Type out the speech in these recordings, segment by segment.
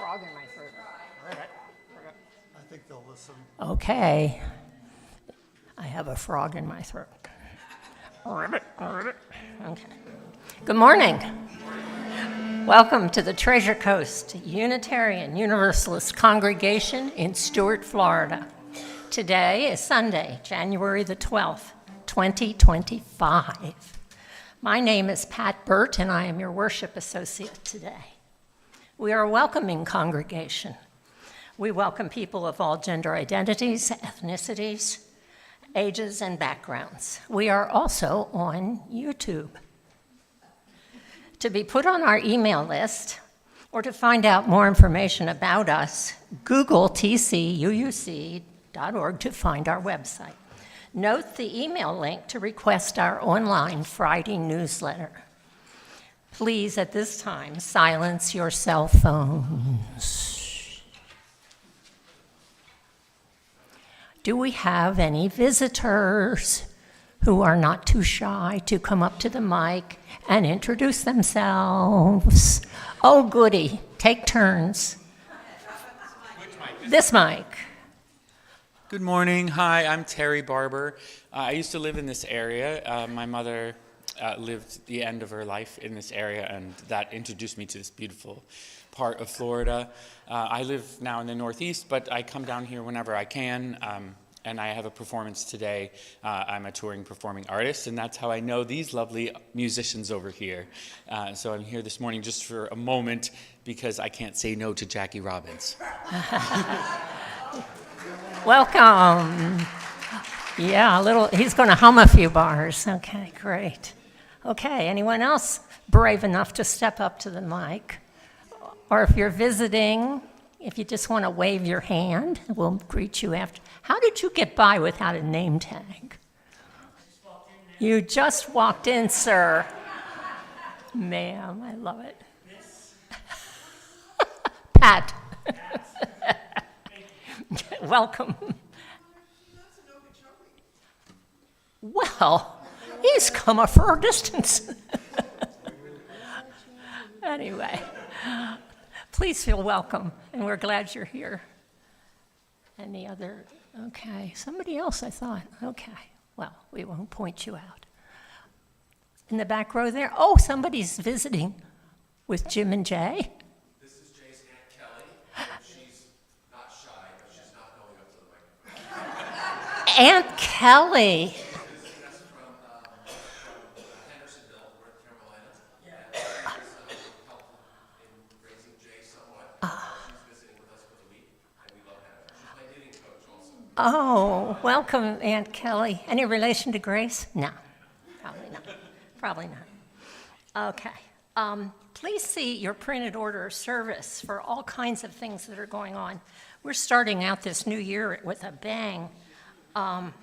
frog in my throat. I think they'll listen. Okay. I have a frog in my throat. Okay. Good morning. Welcome to the Treasure Coast Unitarian Universalist Congregation in Stuart, Florida. Today is Sunday, January the 12th, 2025. My name is Pat Burt, and I am your worship associate today. We are a welcoming congregation. We welcome people of all gender identities, ethnicities, ages, and backgrounds. We are also on YouTube. To be put on our email list or to find out more information about us, Google tcuuc.org to find our website. Note the email link to request our online Friday newsletter. Please, at this time, silence your cell phones. Do we have any visitors who are not too shy to come up to the mic and introduce themselves? Oh, goody. Take turns. This mic. Good morning. Hi, I'm Terry Barber. I used to live in this area. My mother lived the end of her life in this area, and that introduced me to this beautiful part of Florida. I live now in the Northeast, but I come down here whenever I can, and I have a performance today. I'm a touring performing artist, and that's how I know these lovely musicians over here. So I'm here this morning just for a moment because I can't say no to Jackie Robbins. Welcome. Yeah, he's going to hum a few bars. Okay, great. Okay, anyone else brave enough to step up to the mic? Or if you're visiting, if you just want to wave your hand, we'll greet you after. How did you get by without a name tag? You just walked in, sir. Ma'am, I love it. Pat. Welcome. Well, he's come a far distance. Anyway, please feel welcome, and we're glad you're here. Any other? Okay, somebody else, I thought. Okay, well, we won't point you out. In the back row there, oh, somebody's visiting with Jim and Jay. This is Jay's Aunt Kelly. She's not shy, but she's not going up to the microphone. Aunt Kelly. She's visiting us from Hendersonville, North Carolina. Yeah. And she's helped in raising Jay somewhat. She's visiting with us for the week, and we love having her. She's my knitting coach also. Oh, welcome, Aunt Kelly. Any relation to Grace? No, probably not. Probably not. Okay. Please see your printed order of service for all kinds of things that are going on. We're starting out this new year with a bang. After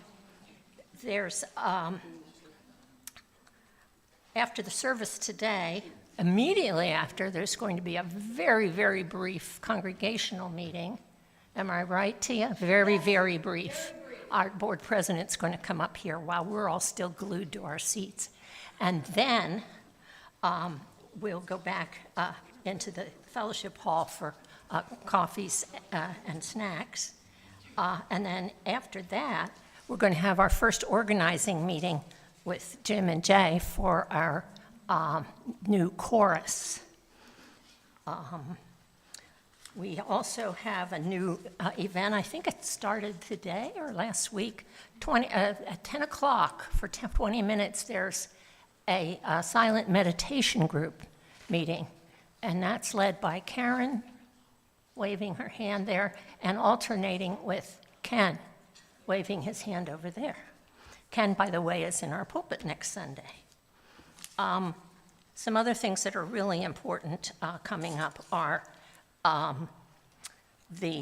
the service today, immediately after, there's going to be a very, very brief congregational meeting. Am I right, Tia? Very, very brief. Our board president's going to come up here while we're all still glued to our seats. And then we'll go back into the fellowship hall for coffees and snacks. And then after that, we're going to have our first organizing meeting with Jim and Jay for our new chorus. We also have a new event. I think it started today or last week. At 10 o'clock for 20 minutes, there's a silent meditation group meeting. And that's led by Karen, waving her hand there, and alternating with Ken, waving his hand over there. Ken, by the way, is in our pulpit next Sunday. Some other things that are really important coming up are it's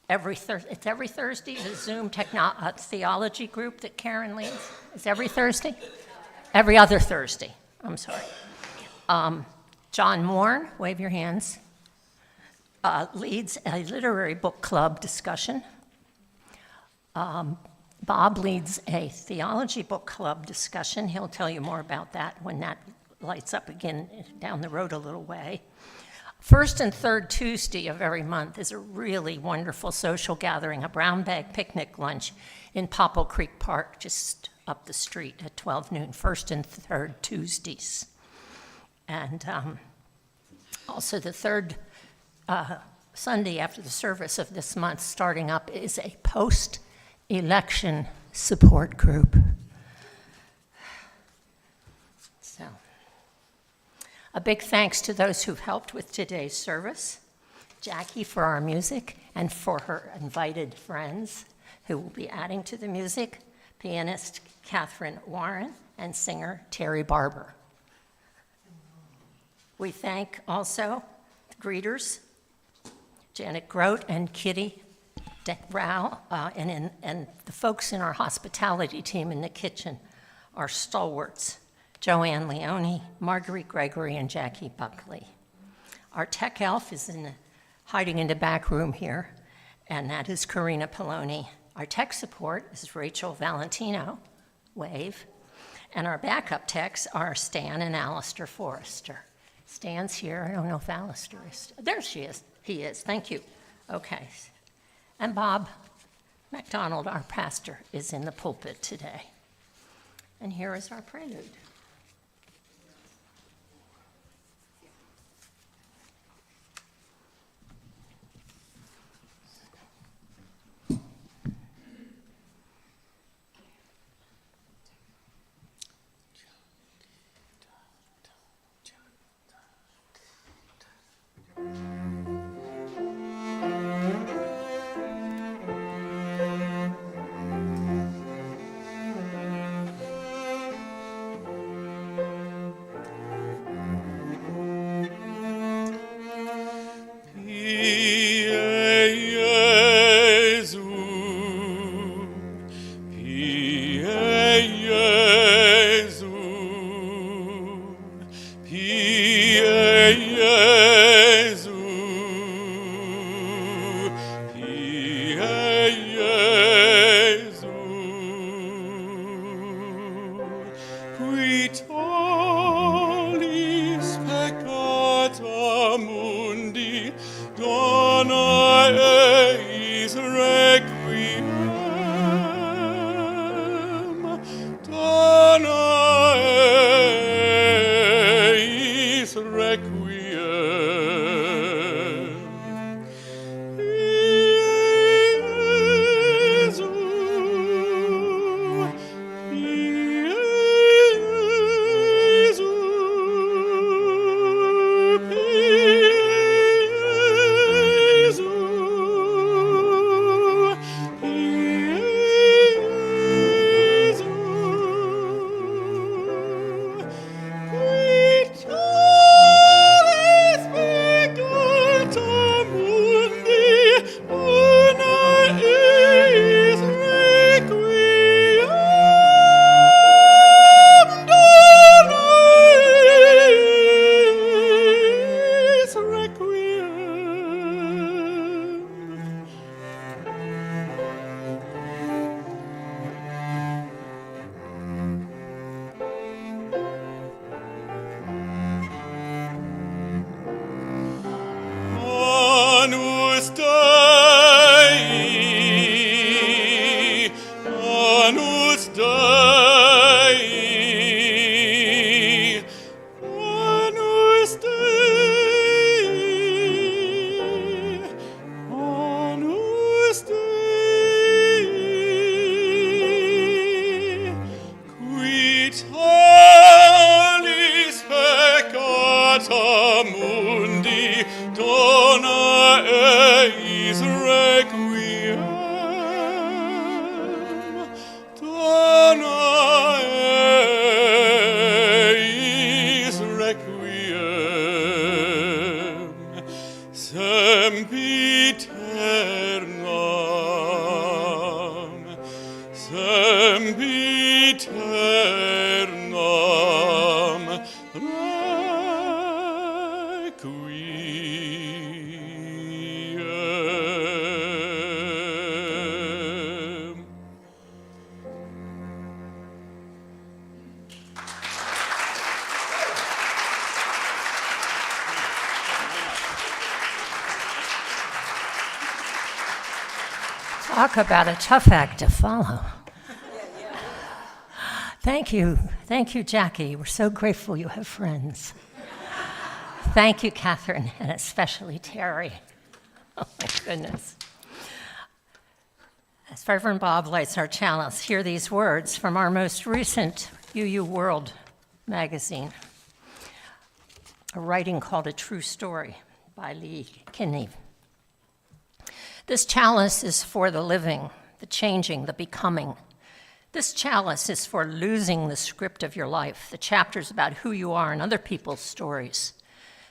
every Thursday, the Zoom theology group that Karen leads. It's every Thursday? Every other Thursday, I'm sorry. John Moore, wave your hands, leads a literary book club discussion. Bob leads a theology book club discussion. He'll tell you more about that when that lights up again down the road a little way. First and third Tuesday of every month is a really wonderful social gathering, a brown bag picnic lunch in Popple Creek Park, just up the street at 12 noon, first and third Tuesdays. And also the third Sunday after the service of this month, starting up, is a post-election support group. So, a big thanks to those who've helped with today's service, Jackie for our music and for her invited friends who will be adding to the music, pianist Catherine Warren and singer Terry Barber. We thank also the greeters, Janet Grote and Kitty Rao, and the folks in our hospitality team in the kitchen, our stalwarts, Joanne Leone, Marguerite Gregory, and Jackie Buckley. Our tech elf is hiding in the back room here, and that is Karina Poloni. Our tech support is Rachel Valentino, wave, and our backup techs are Stan and Alistair Forrester. Stan's here. I don't know if Alistair is. There she is. He is. Thank you. Okay. And Bob MacDonald, our pastor, is in the pulpit today. And here is our prelude. Requiem. Talk about a tough act to follow. Thank you, Jackie. We're so grateful you have friends. Thank you, Catherine, and especially Terry. Oh my goodness. As Reverend Bob lights our chalice, hear these words from our most recent UU World magazine, a writing called A True Story by Lee Kinney. This chalice is for the living, the changing, the becoming. This chalice is for losing the script of your life, the chapters about who you are and other people's stories.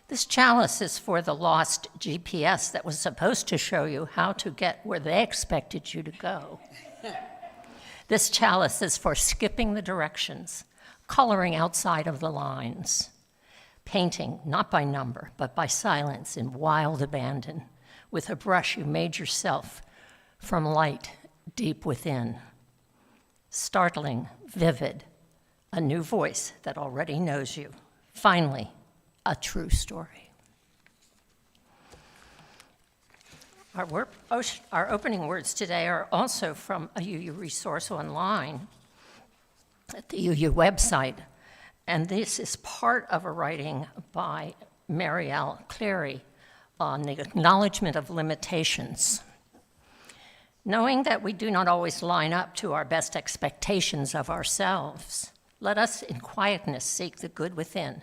This chalice is for the lost GPS that was supposed to show you how to get where they expected you to go. This chalice is for skipping the directions, coloring outside of the lines, painting not by number, but by silence in wild abandon. With a brush you made yourself from light deep within. Startling, vivid, a new voice that already knows you. Finally, a true story. Our opening words today are also from a UU resource online at the UU website, and this is part of a writing by Marielle Cleary on the acknowledgement of limitations. Knowing that we do not always line up to our best expectations of ourselves, let us in quietness seek the good within,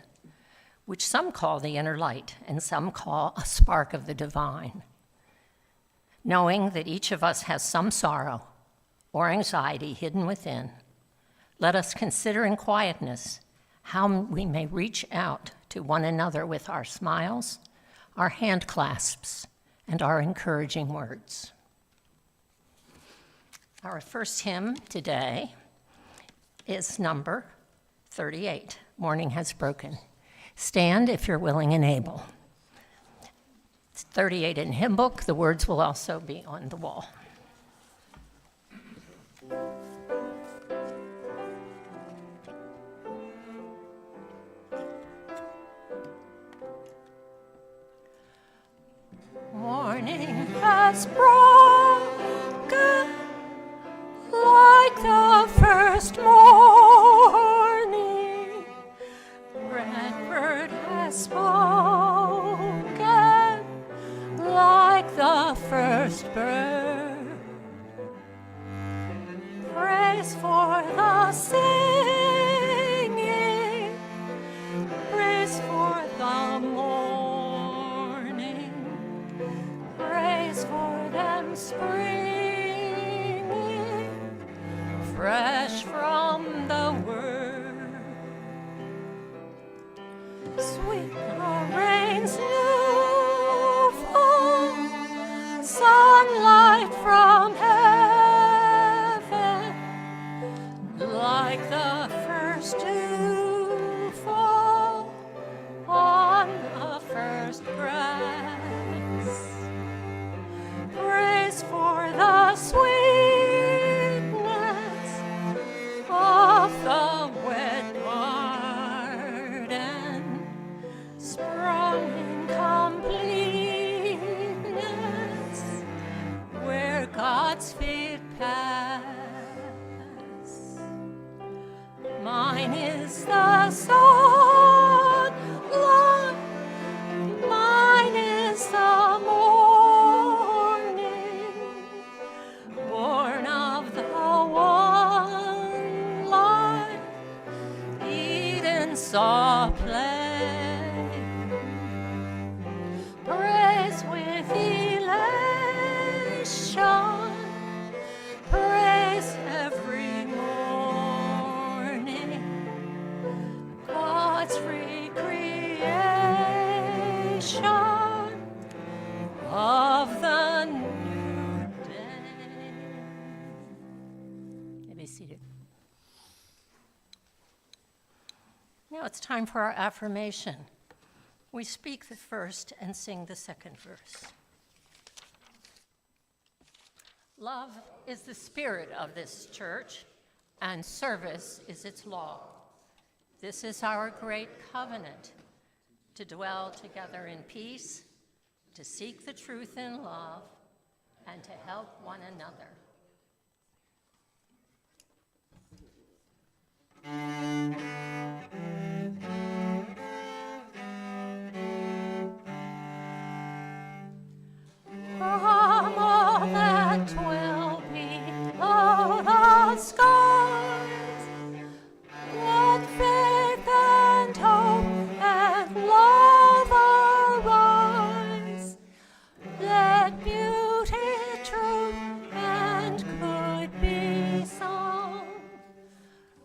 which some call the inner light and some call a spark of the divine. Knowing that each of us has some sorrow or anxiety hidden within, let us consider in quietness how we may reach out to one another with our smiles, our hand clasps, and our encouraging words. Our first hymn today is number 38, Morning Has Broken. Stand if you're willing and able. It's 38 in hymn book. The words will also be on the wall. Morning has broken like the first morning. Redbird has spoken like the first bird. Praise for the singing, praise for the morning, praise for them springing fresh from the word. Sweet the rain's new fall, sunlight from heaven, like the first dew fall on the first grass. Praise for the sweetness of the wet garden, sprung in completeness where God's feet pass. Mine is the sunlight, mine is the morning, born of the one light Eden saw play. Praise with elation, praise every morning, God's recreation of the new day. You may be seated. Now it's time for our affirmation. We speak the first and sing the second verse. Love is the spirit of this church, and service is its law. This is our great covenant, to dwell together in peace, to seek the truth in love, and to help one another. From all that will be below the skies, let faith and hope and love arise. Let beauty, truth, and good be sung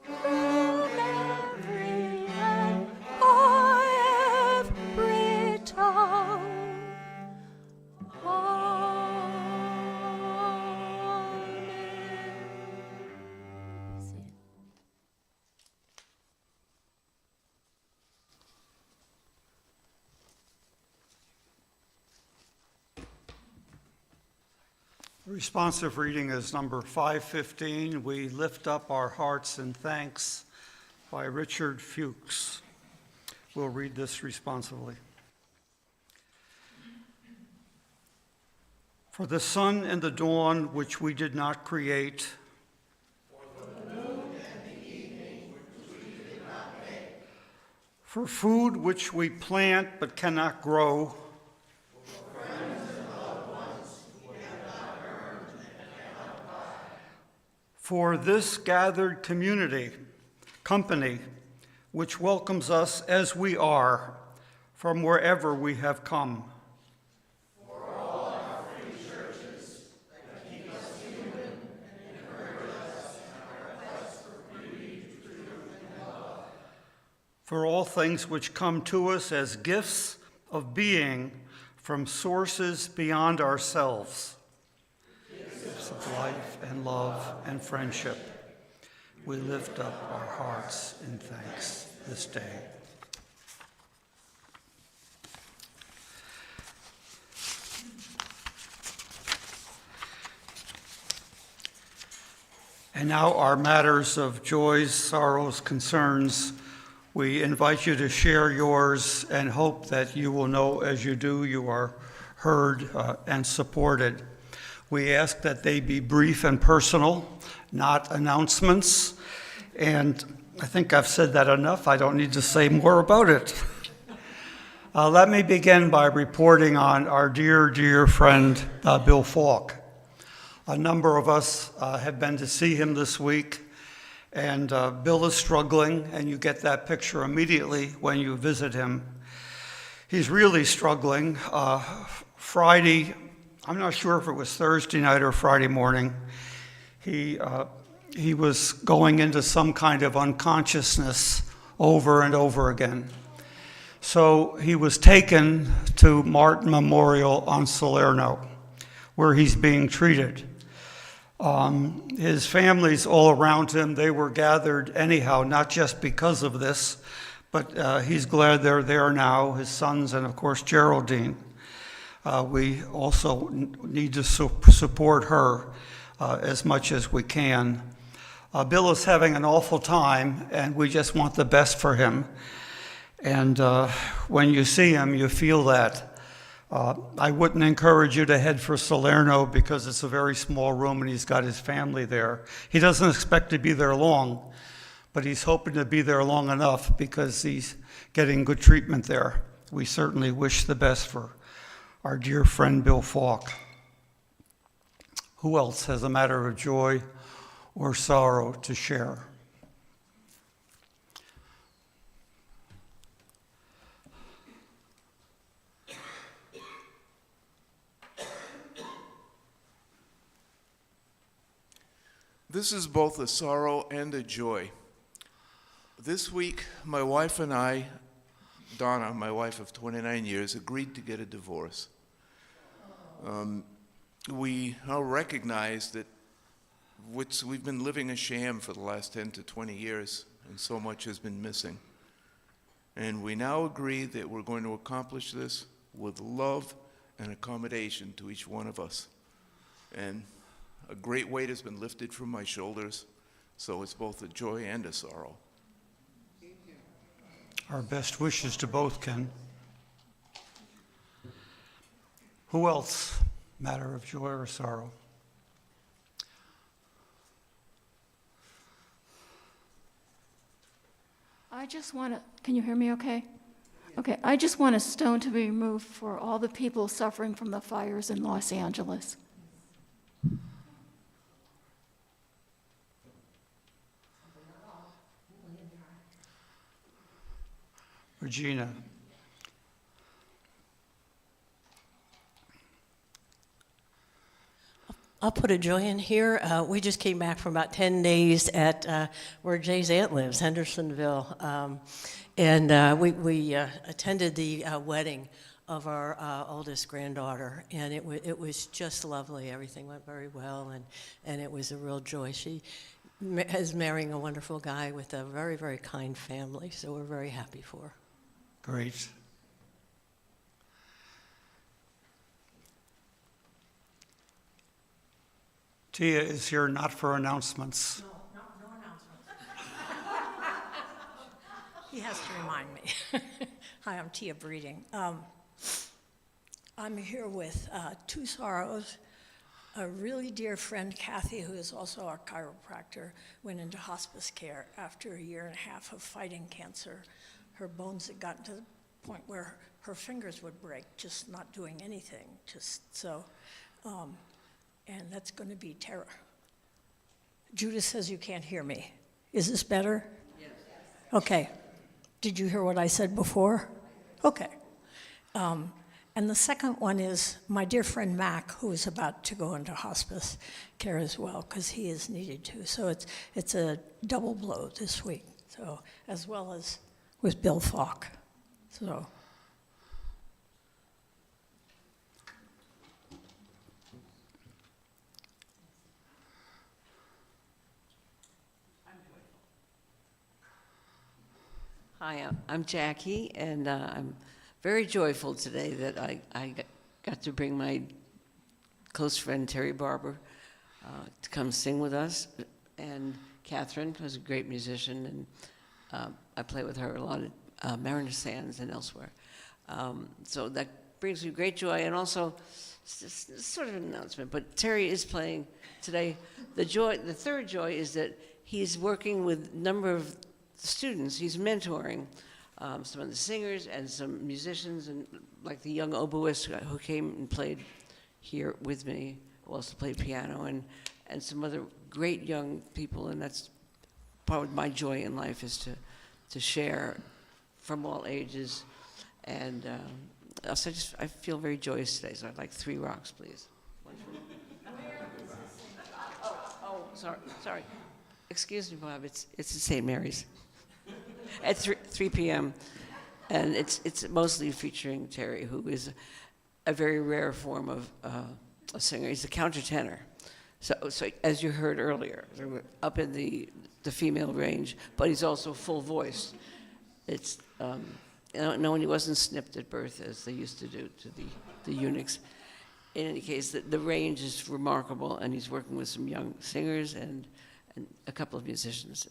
from every land, by every tongue. The responsive reading is number 515, We Lift Up Our Hearts in Thanks by Richard Fuchs. We'll read this responsively. For the sun and the dawn which we did not create, for food which we plant but cannot grow, for this gathered company, which welcomes us as we are from wherever we have come. For all our free churches that keep us human and encourage us in our quest for beauty, truth, and love. For all things which come to us as gifts of being from sources beyond ourselves. Gifts of life and love and friendship, we lift up our hearts in thanks this day. And now our matters of joys, sorrows, concerns. We invite you to share yours and hope that you will know as you do you are heard and supported. We ask that they be brief and personal, not announcements. And I think I've said that enough. I don't need to say more about it. Let me begin by reporting on our dear, dear friend, Bill Falk. A number of us have been to see him this week, and Bill is struggling, and you get that picture immediately when you visit him. He's really struggling. Friday, I'm not sure if it was Thursday night or Friday morning, he was going into some kind of unconsciousness over and over again. So he was taken to Martin Memorial on Salerno, where he's being treated. His family's all around him. They were gathered anyhow, not just because of this, but he's glad they're there now, his sons and, of course, Geraldine. We also need to support her as much as we can. Bill is having an awful time, and we just want the best for him. And when you see him, you feel that. I wouldn't encourage you to head for Salerno because it's a very small room and he's got his family there. He doesn't expect to be there long, but he's hoping to be there long enough because he's getting good treatment there. We certainly wish the best for our dear friend Bill Falk. Who else has a matter of joy or sorrow to share? This is both a sorrow and a joy. This week, my wife and I, Donna, my wife of 29 years, agreed to get a divorce. We now recognize that we've been living a sham for the last 10 to 20 years, and so much has been missing. And we now agree that we're going to accomplish this with love and accommodation to each one of us. And a great weight has been lifted from my shoulders, so it's both a joy and a sorrow. Our best wishes to both, Ken. Who else matter of joy or sorrow. I just want to, can you hear me okay? Okay, I just want a stone to be removed for all the people suffering from the fires in Los Angeles. Regina. I'll put a joy in here. We just came back from about 10 days at where Jay's aunt lives, Hendersonville. We attended the wedding of our oldest granddaughter, and it was just lovely. Everything went very well, and it was a real joy. She is marrying a wonderful guy with a very, very kind family, so we're very happy for her. Great. Tia is here not for announcements. No announcements. He has to remind me. Hi, I'm Tia Breeding. I'm here with two sorrows. A really dear friend, Kathy, who is also our chiropractor, went into hospice care after a 1.5 years of fighting cancer. Her bones had gotten to the point where her fingers would break, just not doing anything, and that's going to be terror. Judith says you can't hear me. Is this better? Yes. Okay. Did you hear what I said before? Okay. And the second one is my dear friend Mac, who is about to go into hospice care as well, because he is needed to. So it's a double blow this week. So as well as with Bill Falk. So. Hi, I'm Jackie, and I'm very joyful today that I got to bring my close friend Terry Barber to come sing with us, and Catherine, who's a great musician, and I play with her a lot at Mariner Sands and elsewhere. So that brings me great joy, and also it's sort of an announcement, but Terry is playing today. The third joy is that he's working with a number of students. He's mentoring some of the singers and some musicians, and like the young oboist who came and played here with me, who also played piano, and some other great young people. And that's part of my joy in life, is to share from all ages. And also I feel very joyous today, so I'd like 3 rocks, please. Oh, sorry. Excuse me, Bob, it's at St. Mary's. At 3 p.m. And it's mostly featuring Terry, who is a very rare form of a singer. He's a countertenor. So as you heard earlier, we're up in the female range, but he's also full voice. It's no, he wasn't snipped at birth as they used to do to the eunuchs. In any case, the range is remarkable, and he's working with some young singers and a couple of musicians.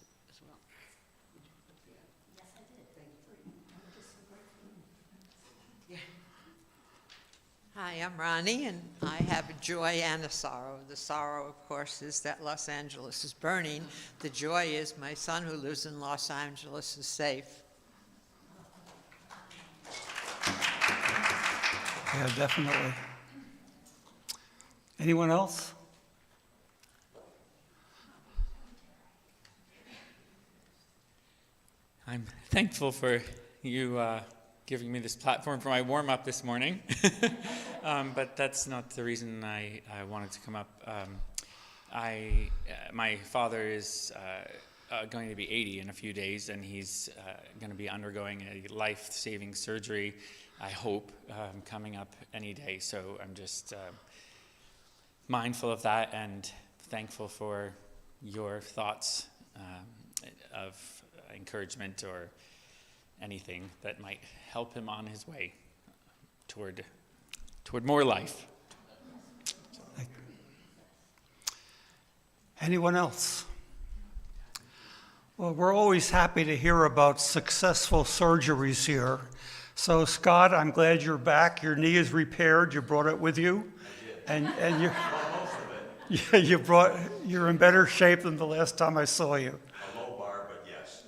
Hi, I'm Ronnie, and I have a joy and a sorrow. The sorrow, of course, is that Los Angeles is burning. The joy is my son, who lives in Los Angeles, is safe. Yeah, definitely. Anyone else? I'm thankful for you giving me this platform for my warm-up this morning. But that's not the reason I wanted to come up. My father is going to be 80 in a few days, and he's going to be undergoing a life-saving surgery, I hope, coming up any day. So I'm just mindful of that and thankful for your thoughts of encouragement or anything that might help him on his way toward more life. Anyone else? Well, we're always happy to hear about successful surgeries here. So, Scott, I'm glad you're back. Your knee is repaired. You brought it with you. I did. And you're, yeah, you're in better shape than the last time I saw you. A low bar, but yes.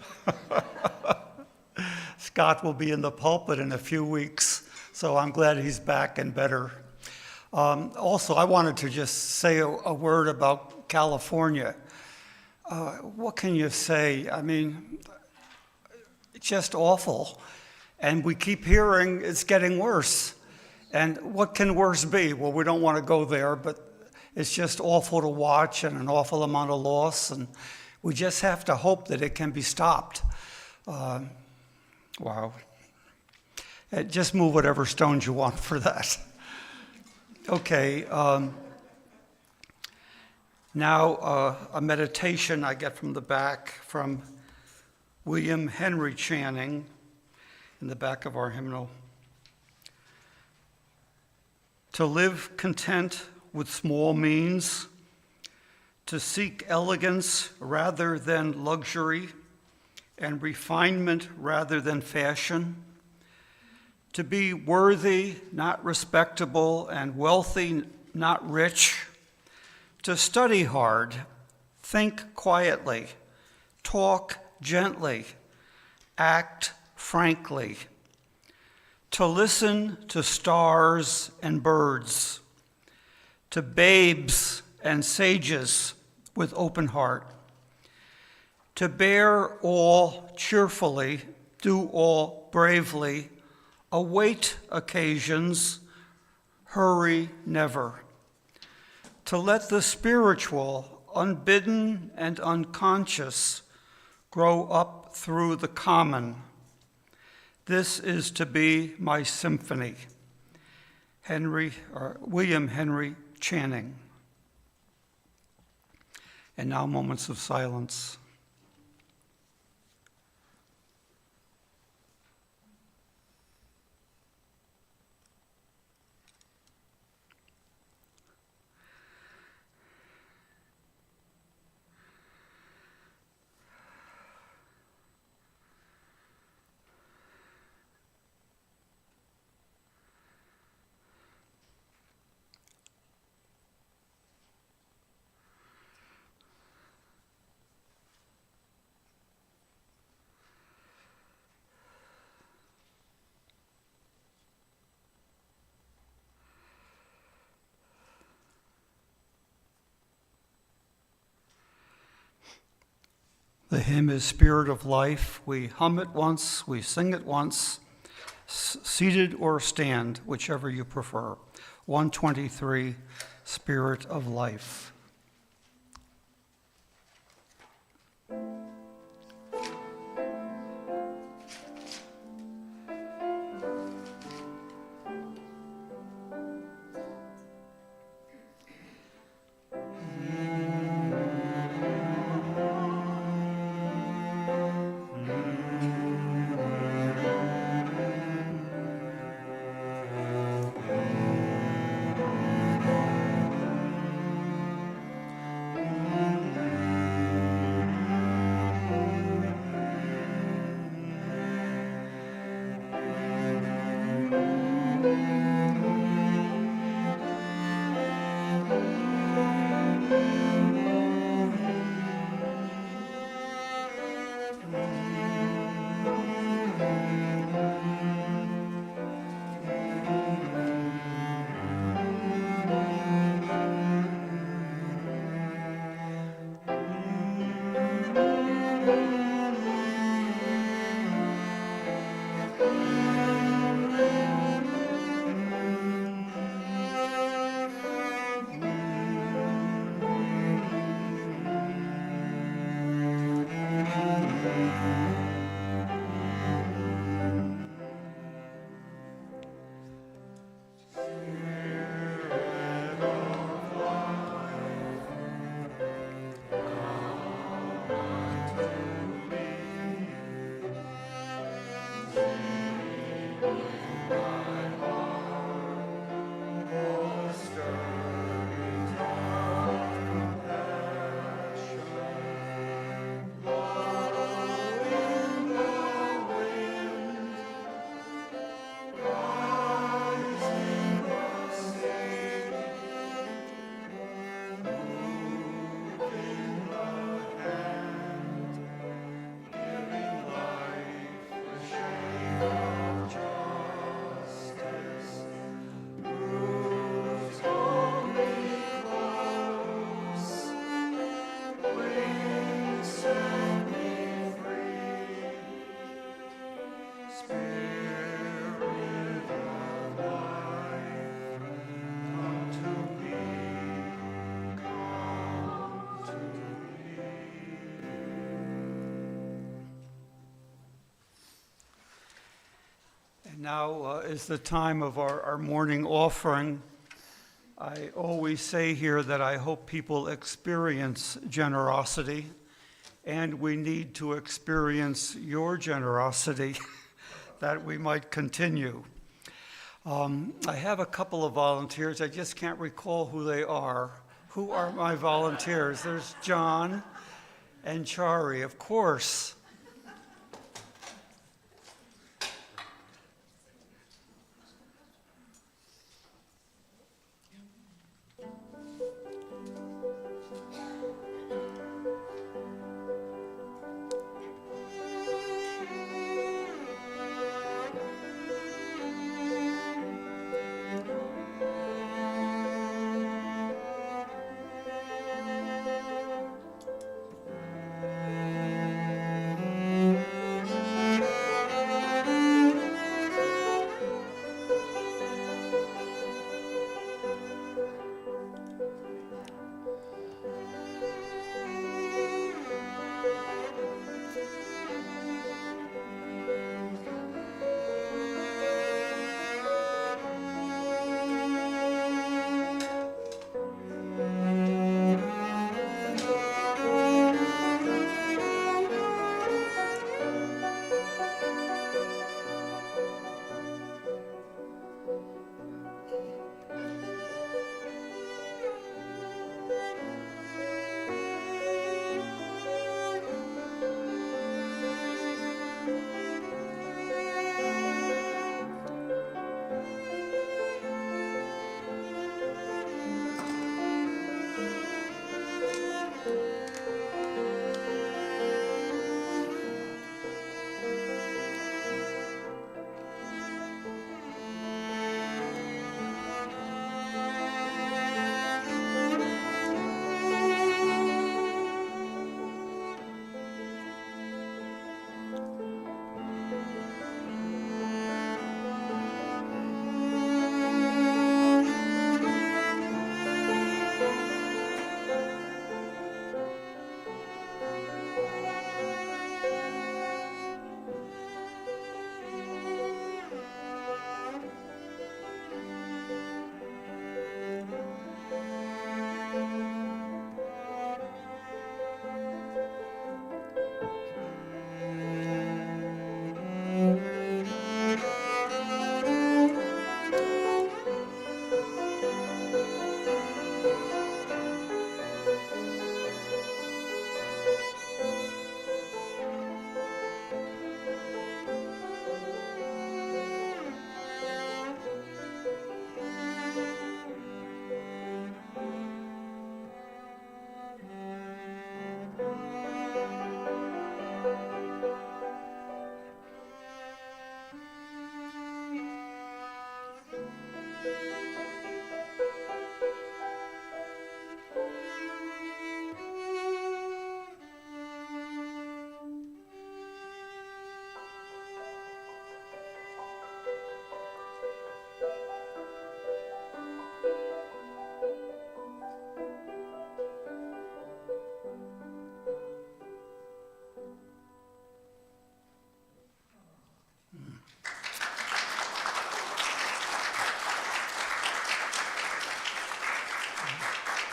Scott will be in the pulpit in a few weeks, so I'm glad he's back and better. Also, I wanted to just say a word about California. What can you say? I mean, it's just awful. And we keep hearing it's getting worse. And what can worse be? Well, we don't want to go there, but it's just awful to watch and an awful amount of loss. And we just have to hope that it can be stopped. Wow. Just move whatever stones you want for that. Okay. Now, a meditation I get from the back from William Henry Channing in the back of our hymnal. To live content with small means, to seek elegance rather than luxury, and refinement rather than fashion, to be worthy, not respectable, and wealthy, not rich, to study hard, think quietly, talk gently, act frankly, to listen to stars and birds, to babes and sages with open heart, to bear all cheerfully, do all bravely, await occasions, hurry never, to let the spiritual, unbidden and unconscious, grow up through the common. This is to be my symphony. William Henry Channing. And now moments of silence. The hymn is Spirit of Life. We hum it once, we sing it once, seated or stand, whichever you prefer. 123, Spirit of Life. Now is the time of our morning offering. I always say here that I hope people experience generosity, and we need to experience your generosity that we might continue. I have a couple of volunteers. I just can't recall who they are. Who are my volunteers? There's John and Chari, of course.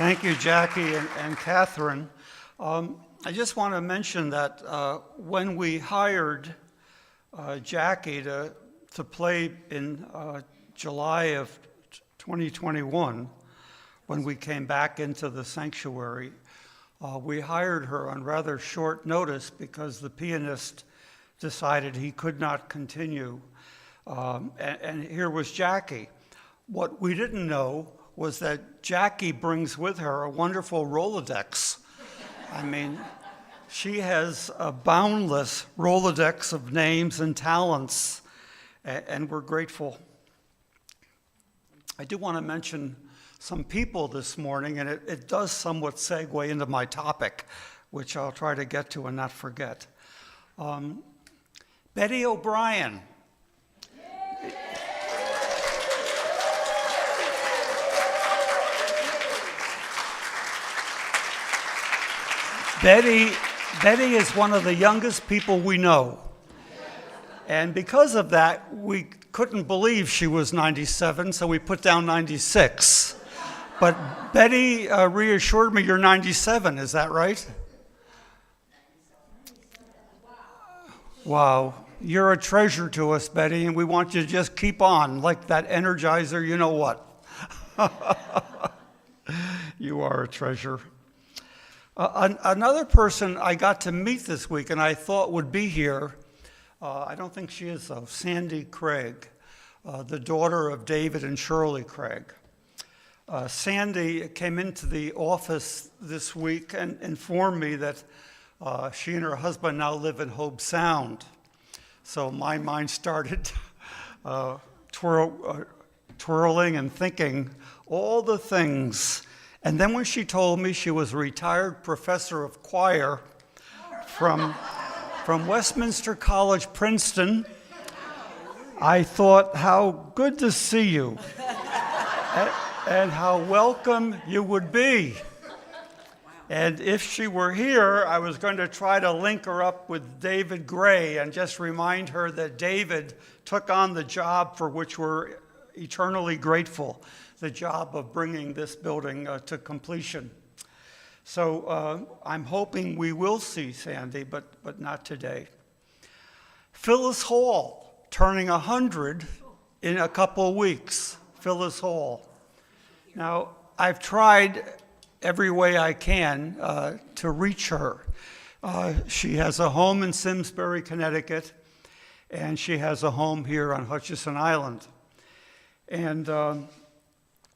Thank you, Jackie and Catherine. I just want to mention that when we hired Jackie to play in July of 2021, when we came back into the sanctuary, we hired her on rather short notice because the pianist decided he could not continue. And here was Jackie. What we didn't know was that Jackie brings with her a wonderful Rolodex. I mean, she has a boundless Rolodex of names and talents, and we're grateful. I do want to mention some people this morning, and it does somewhat segue into my topic, which I'll try to get to and not forget. Betty O'Brien. Betty is one of the youngest people we know. And because of that, we couldn't believe she was 97, so we put down 96. But Betty reassured me you're 97, is that right? Wow. You're a treasure to us, Betty, and we want you to just keep on like that Energizer, you know what. You are a treasure. Another person I got to meet this week and I thought would be here, I don't think she is though, Sandy Craig, the daughter of David and Shirley Craig. Sandy came into the office this week and informed me that she and her husband now live in Hobe Sound. So my mind started twirling and thinking all the things. And then when she told me she was a retired professor of choir from Westminster College, Princeton, I thought, how good to see you, and how welcome you would be. And if she were here, I was going to try to link her up with David Gray and just remind her that David took on the job for which we're eternally grateful, the job of bringing this building to completion. So I'm hoping we will see Sandy, but not today. Phyllis Hall, turning 100 in a couple of weeks. Phyllis Hall. Now, I've tried every way I can to reach her. She has a home in Simsbury, Connecticut, and she has a home here on Hutchinson Island. And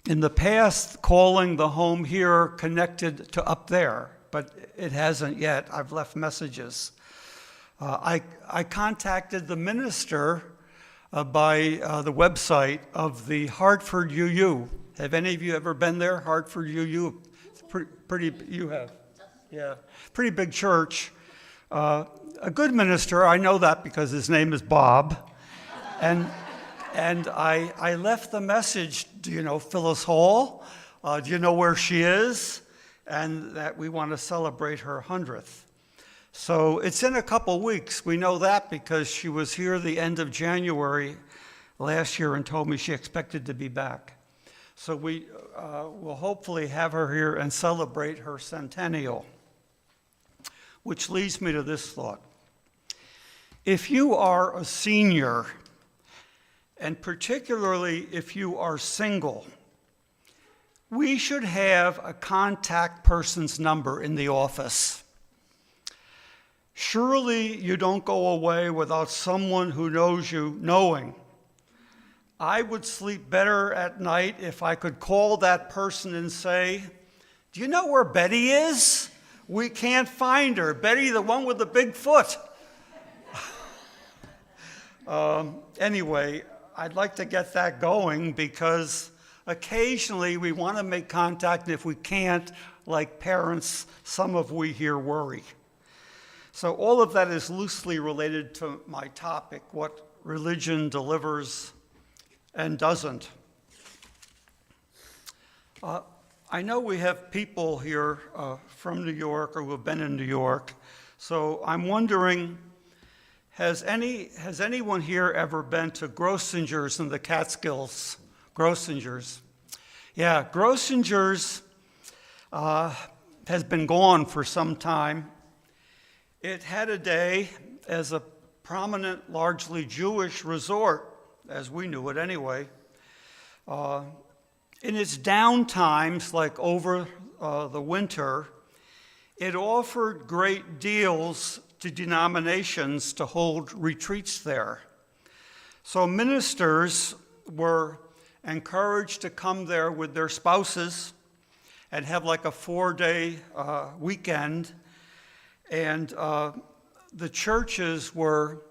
in the past, calling the home here connected to up there, but it hasn't yet. I've left messages. I contacted the minister by the website of the Hartford UU. Have any of you ever been there, Hartford UU? It's pretty, you have? Yeah, pretty big church. A good minister, I know that because his name is Bob. And I left the message, do you know Phyllis Hall? Do you know where she is? And that we want to celebrate her 100th. So it's in a couple weeks. We know that because she was here the end of January last year and told me she expected to be back. So we will hopefully have her here and celebrate her centennial. Which leads me to this thought. If you are a senior, and particularly if you are single, we should have a contact person's number in the office. Surely you don't go away without someone who knows you knowing. I would sleep better at night if I could call that person and say, do you know where Betty is? We can't find her. Betty, the one with the big foot. Anyway, I'd like to get that going because occasionally we want to make contact, and if we can't, like parents, some of we here worry. So all of that is loosely related to my topic, what religion delivers and doesn't. I know we have people here from New York or who have been in New York, so I'm wondering, has anyone here ever been to Grossinger's in the Catskills? Grossinger's. Yeah, Grossinger's has been gone for some time. It had a day as a prominent, largely Jewish resort, as we knew it anyway. In its down times, like over the winter, it offered great deals to denominations to hold retreats there. So ministers were encouraged to come there with their spouses and have like a 4-day weekend. And the churches were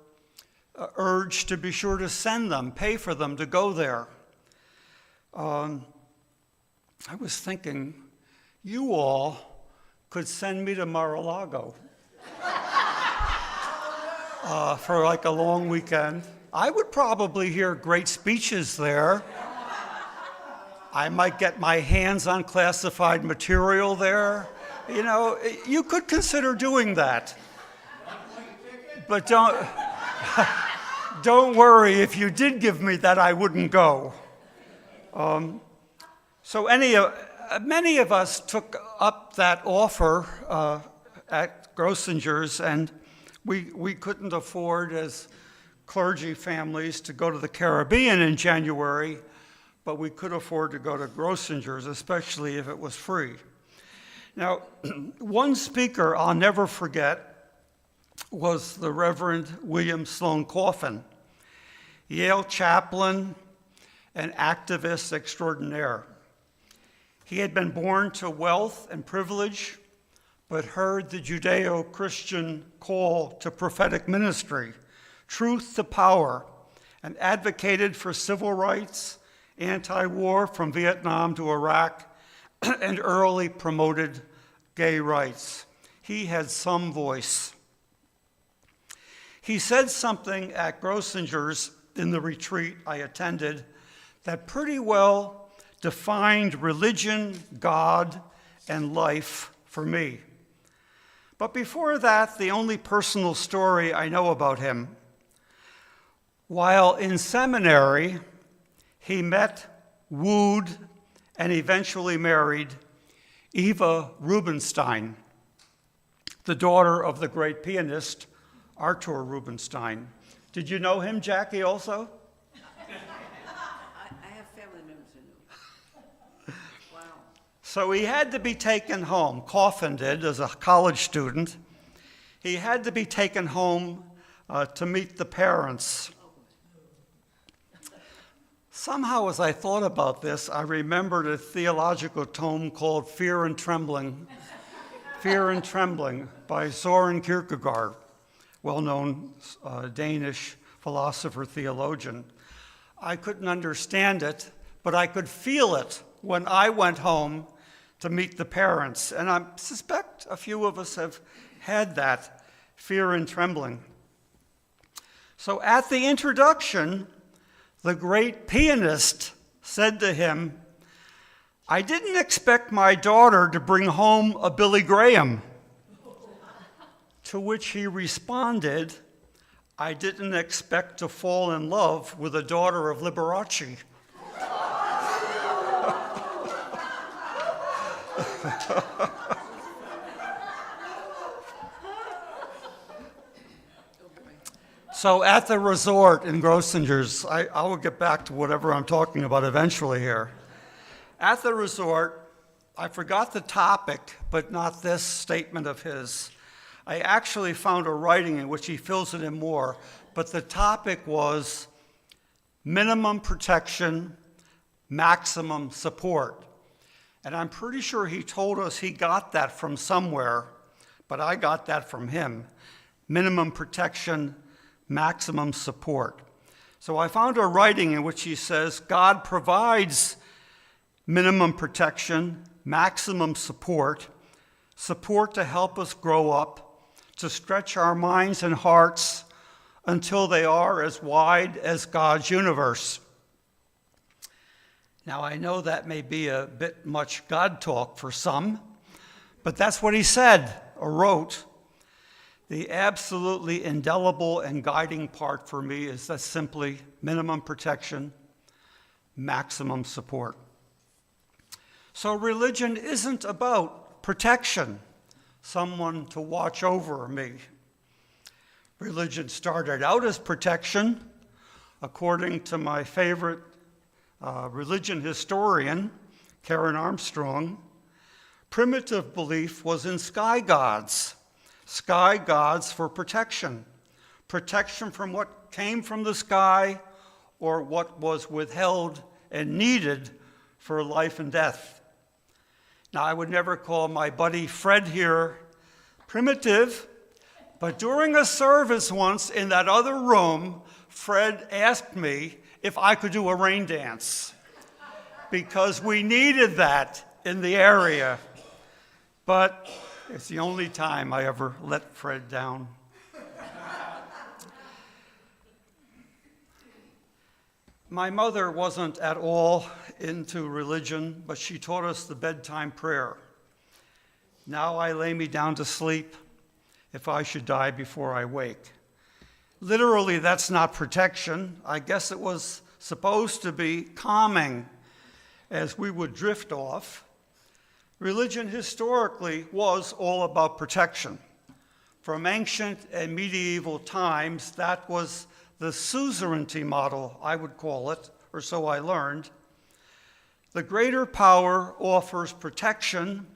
urged to be sure to send them, pay for them to go there. I was thinking, you all could send me to Mar-a-Lago for like a long weekend. I would probably hear great speeches there. I might get my hands on classified material there. You know, you could consider doing that. But don't worry, if you did give me that, I wouldn't go. So many of us took up that offer at Grossinger's, and we couldn't afford as clergy families to go to the Caribbean in January, but we could afford to go to Grossinger's, especially if it was free. Now, one speaker I'll never forget was the Reverend William Sloane Coffin, Yale chaplain and activist extraordinaire. He had been born to wealth and privilege, but heard the Judeo-Christian call to prophetic ministry, truth to power, and advocated for civil rights, anti-war from Vietnam to Iraq, and early promoted gay rights. He had some voice. He said something at Grossinger's in the retreat I attended that pretty well defined religion, God, and life for me. But before that, the only personal story I know about him. While in seminary, he met, wooed, and eventually married Eva Rubinstein, the daughter of the great pianist Artur Rubinstein. Did you know him, Jackie, also? I have family members who know. Wow. So he had to be taken home. Coffin did, as a college student. He had to be taken home to meet the parents. Somehow, as I thought about this, I remembered a theological tome called Fear and Trembling. Fear and Trembling by Søren Kierkegaard, well-known Danish philosopher, theologian. I couldn't understand it, but I could feel it when I went home to meet the parents. And I suspect a few of us have had that fear and trembling. So at the introduction, the great pianist said to him, "I didn't expect my daughter to bring home a Billy Graham." To which he responded, "I didn't expect to fall in love with a daughter of Liberace." So at the resort in Grossinger's, I will get back to whatever I'm talking about eventually here. At the resort, I forgot the topic, but not this statement of his. I actually found a writing in which he fills it in more, but the topic was minimum protection, maximum support. And I'm pretty sure he told us he got that from somewhere, but I got that from him. Minimum protection, maximum support. So I found a writing in which he says, God provides minimum protection, maximum support, support to help us grow up, to stretch our minds and hearts until they are as wide as God's universe. Now, I know that may be a bit much God talk for some, but that's what he said or wrote. The absolutely indelible and guiding part for me is that simply minimum protection, maximum support. So religion isn't about protection, someone to watch over me. Religion started out as protection, according to my favorite religion historian, Karen Armstrong. Primitive belief was in sky gods for protection. Protection from what came from the sky or what was withheld and needed for life and death. Now, I would never call my buddy Fred here primitive, but during a service once in that other room, Fred asked me if I could do a rain dance because we needed that in the area. But it's the only time I ever let Fred down. My mother wasn't at all into religion, but she taught us the bedtime prayer. Now I lay me down to sleep if I should die before I wake. Literally, that's not protection. I guess it was supposed to be calming as we would drift off. Religion historically was all about protection. From ancient and medieval times, that was the suzerainty model, I would call it, or so I learned. The greater power offers protection.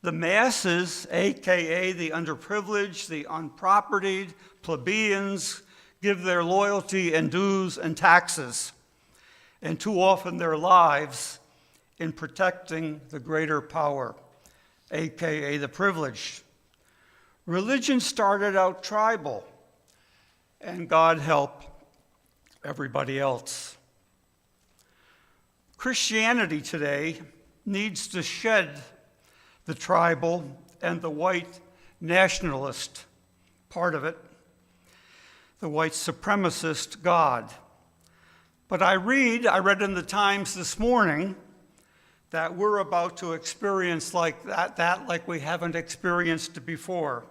The masses, aka the underprivileged, the unpropertied, plebeians, give their loyalty and dues and taxes, and too often their lives, in protecting the greater power, aka the privileged. Religion started out tribal, and God help everybody else. Christianity today needs to shed the tribal and the white nationalist part of it, the white supremacist God. But I read in the Times this morning that we're about to experience like that like we haven't experienced it before.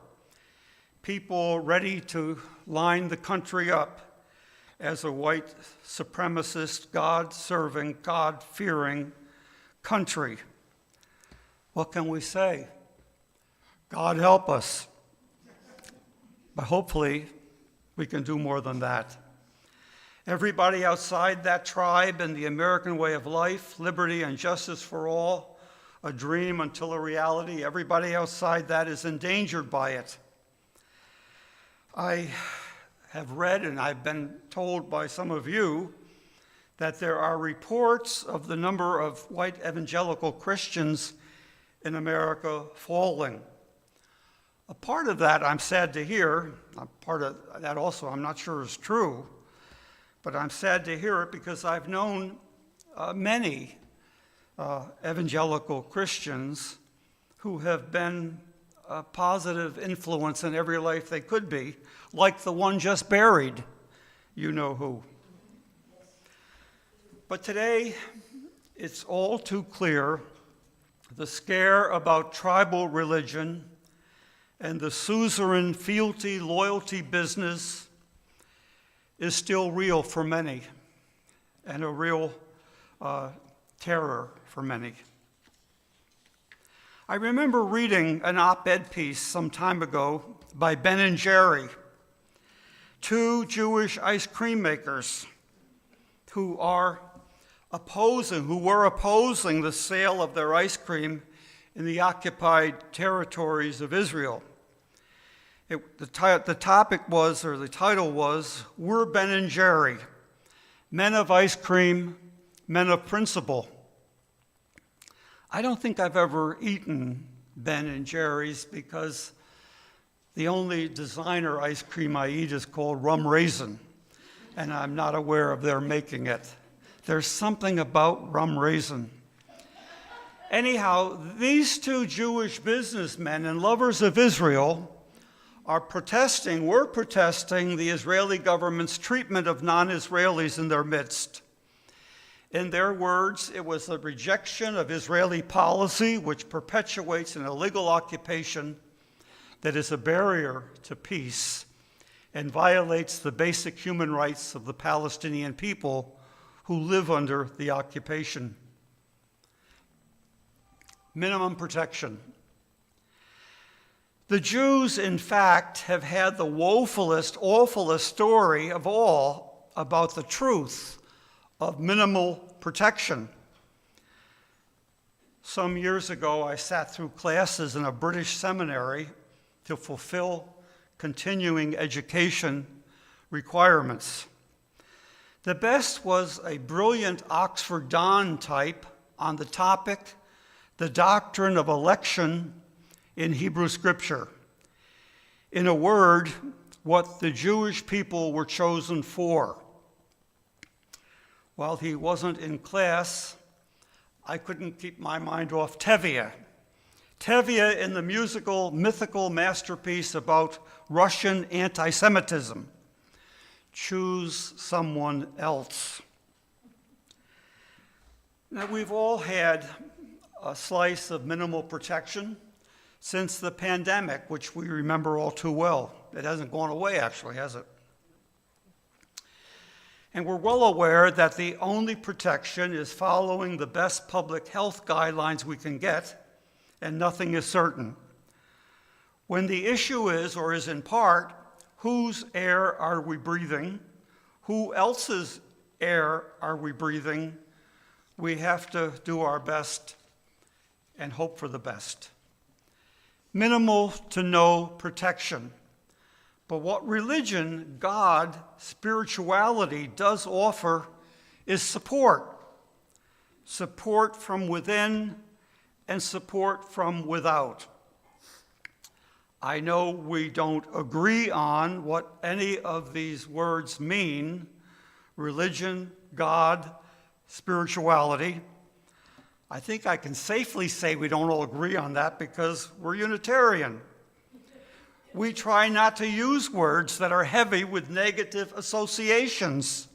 People ready to line the country up as a white supremacist, God-serving, God-fearing country. What can we say? God help us. But hopefully, we can do more than that. Everybody outside that tribe and the American way of life, liberty and justice for all, a dream until a reality, everybody outside that is endangered by it. I have read, and I've been told by some of you, that there are reports of the number of white evangelical Christians in America falling. A part of that I'm sad to hear, a part of that also I'm not sure is true, but I'm sad to hear it because I've known many evangelical Christians who have been a positive influence in every life they could be, like the one just buried, you know who. But today, it's all too clear the scare about tribal religion and the suzerain fealty, loyalty business is still real for many, and a real terror for many. I remember reading an op-ed piece some time ago by Ben and Jerry, two Jewish ice cream makers who were opposing the sale of their ice cream in the occupied territories of Israel. The title was, "We're Ben and Jerry, Men of Ice Cream, Men of Principle." I don't think I've ever eaten Ben and Jerry's because the only designer ice cream I eat is called Rum Raisin, and I'm not aware of their making it. There's something about Rum Raisin. Anyhow, these two Jewish businessmen and lovers of Israel were protesting the Israeli government's treatment of non-Israelis in their midst. In their words, it was a rejection of Israeli policy which perpetuates an illegal occupation that is a barrier to peace and violates the basic human rights of the Palestinian people who live under the occupation. Minimum protection. The Jews, in fact, have had the woefulest, awfulest story of all about the truth of minimal protection. Some years ago, I sat through classes in a British seminary to fulfill continuing education requirements. The best was a brilliant Oxford Don type on the topic, the doctrine of election in Hebrew Scripture. In a word, what the Jewish people were chosen for. While he wasn't in class, I couldn't keep my mind off Tevye. Tevye in the musical, mythical masterpiece about Russian anti-Semitism. Choose someone else. Now, we've all had a slice of minimal protection since the pandemic, which we remember all too well. It hasn't gone away, actually, has it? And we're well aware that the only protection is following the best public health guidelines we can get, and nothing is certain. When the issue is, or is in part, whose air are we breathing? Who else's air are we breathing? We have to do our best and hope for the best. Minimal to no protection. But what religion, God, spirituality does offer is support. Support from within and support from without. I know we don't agree on what any of these words mean: religion, God, spirituality. I think I can safely say we don't all agree on that because we're Unitarian. We try not to use words that are heavy with negative associations.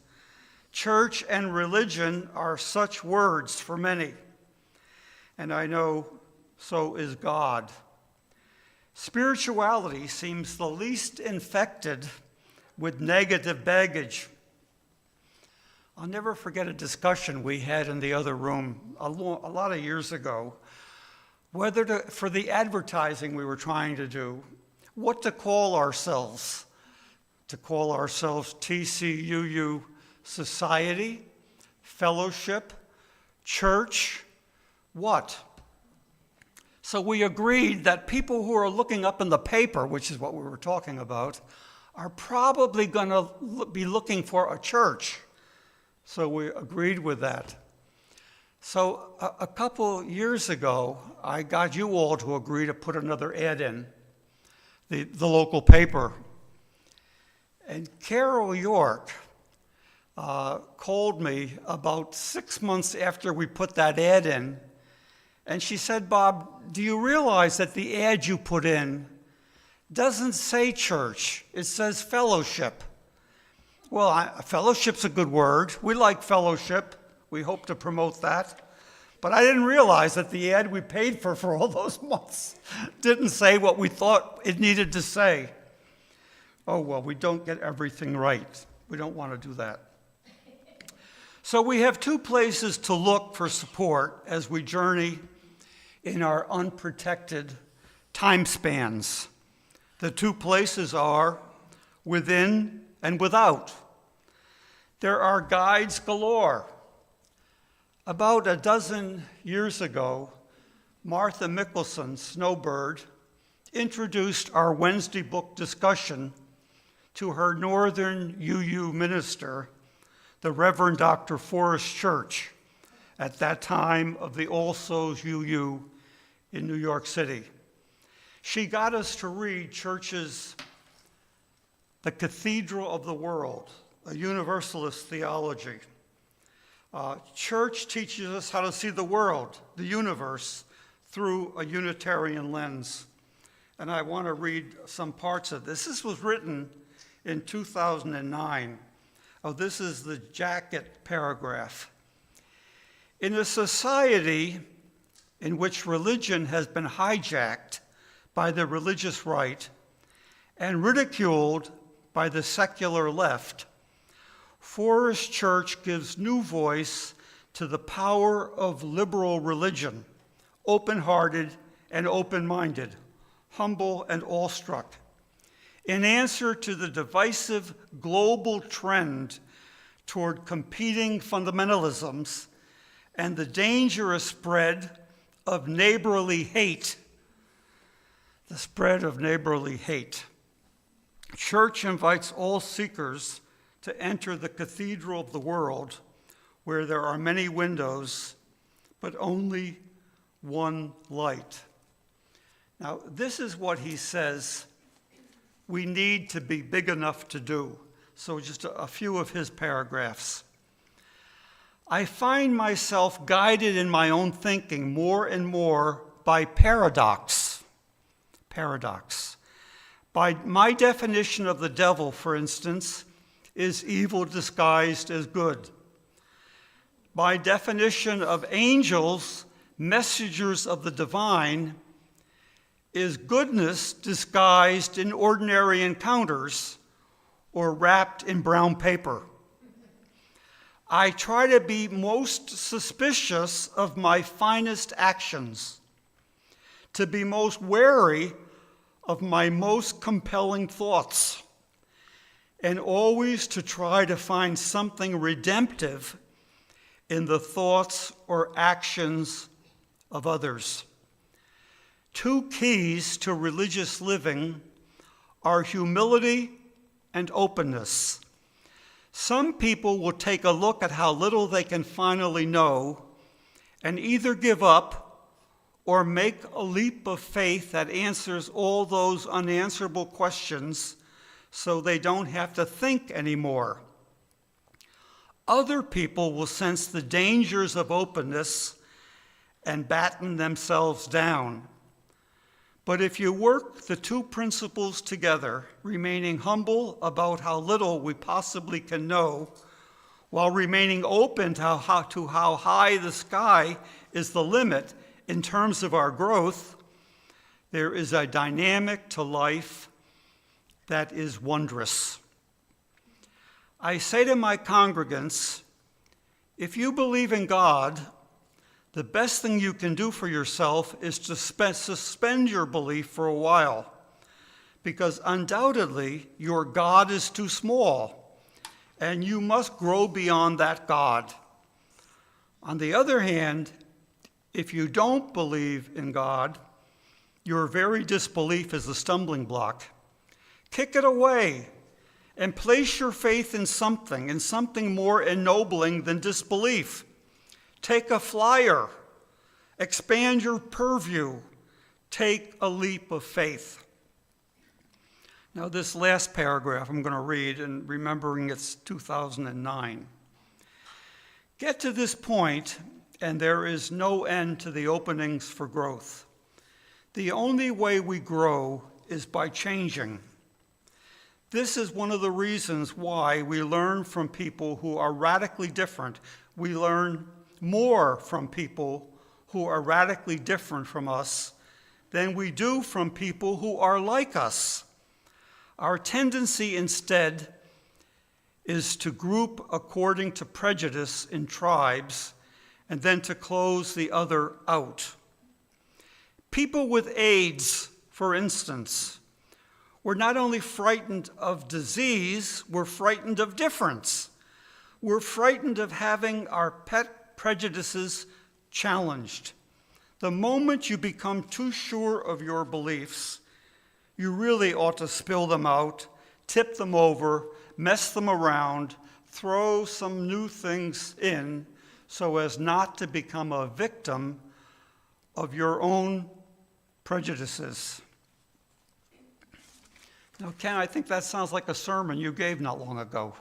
Church and religion are such words for many, and I know so is God. Spirituality seems the least infected with negative baggage. I'll never forget a discussion we had in the other room a lot of years ago, whether for the advertising we were trying to do, what to call ourselves. To call ourselves TCUU Society, Fellowship, Church, what? So we agreed that people who are looking up in the paper, which is what we were talking about, are probably going to be looking for a church. So we agreed with that. So a couple years ago, I got you all to agree to put another ad in the local paper. And Carol York called me about 6 months after we put that ad in, and she said, "Bob, do you realize that the ad you put in doesn't say church, it says fellowship?" Well, fellowship's a good word. We like fellowship. We hope to promote that. But I didn't realize that the ad we paid for all those months didn't say what we thought it needed to say. Oh, well, we don't get everything right. We don't want to do that. So we have two places to look for support as we journey in our unprotected time spans. The two places are within and without. There are guides galore. About a dozen years ago, Martha Mickelson, Snowbird, introduced our Wednesday book discussion to her Northern UU minister, the Reverend Dr. Forrest Church, at that time of the All Souls UU in New York City. She got us to read Church's The Cathedral of the World, a Universalist theology. Church teaches us how to see the world, the universe, through a Unitarian lens. And I want to read some parts of this. This was written in 2009. Oh, this is the jacket paragraph. In a society in which religion has been hijacked by the religious right and ridiculed by the secular left, Forrest Church gives new voice to the power of liberal religion, open-hearted and open-minded, humble and awestruck. In answer to the divisive global trend toward competing fundamentalisms and the dangerous spread of neighborly hate, Church invites all seekers to enter the cathedral of the world, where there are many windows, but only one light. Now, this is what he says we need to be big enough to do. So just a few of his paragraphs. I find myself guided in my own thinking more and more by paradox. By my definition of the devil, for instance, is evil disguised as good. By definition of angels, messengers of the divine, is goodness disguised in ordinary encounters or wrapped in brown paper. I try to be most suspicious of my finest actions, to be most wary of my most compelling thoughts, and always to try to find something redemptive in the thoughts or actions of others. Two keys to religious living are humility and openness. Some people will take a look at how little they can finally know and either give up or make a leap of faith that answers all those unanswerable questions so they don't have to think anymore. Other people will sense the dangers of openness and batten themselves down. But if you work the two principles together, remaining humble about how little we possibly can know, while remaining open to how high the sky is the limit in terms of our growth, there is a dynamic to life that is wondrous. I say to my congregants, if you believe in God, the best thing you can do for yourself is to suspend your belief for a while, because undoubtedly your God is too small, and you must grow beyond that God. On the other hand, if you don't believe in God, your very disbelief is a stumbling block. Kick it away and place your faith in something more ennobling than disbelief. Take a flyer, expand your purview, take a leap of faith. Now, this last paragraph I'm going to read, and remembering it's 2009. Get to this point, and there is no end to the openings for growth. The only way we grow is by changing. This is one of the reasons why we learn from people who are radically different. We learn more from people who are radically different from us than we do from people who are like us. Our tendency instead is to group according to prejudice in tribes and then to close the other out. People with AIDS, for instance, were not only frightened of disease, we're frightened of difference. We're frightened of having our pet prejudices challenged. The moment you become too sure of your beliefs, you really ought to spill them out, tip them over, mess them around, throw some new things in so as not to become a victim of your own prejudices. Now, Ken, I think that sounds like a sermon you gave not long ago.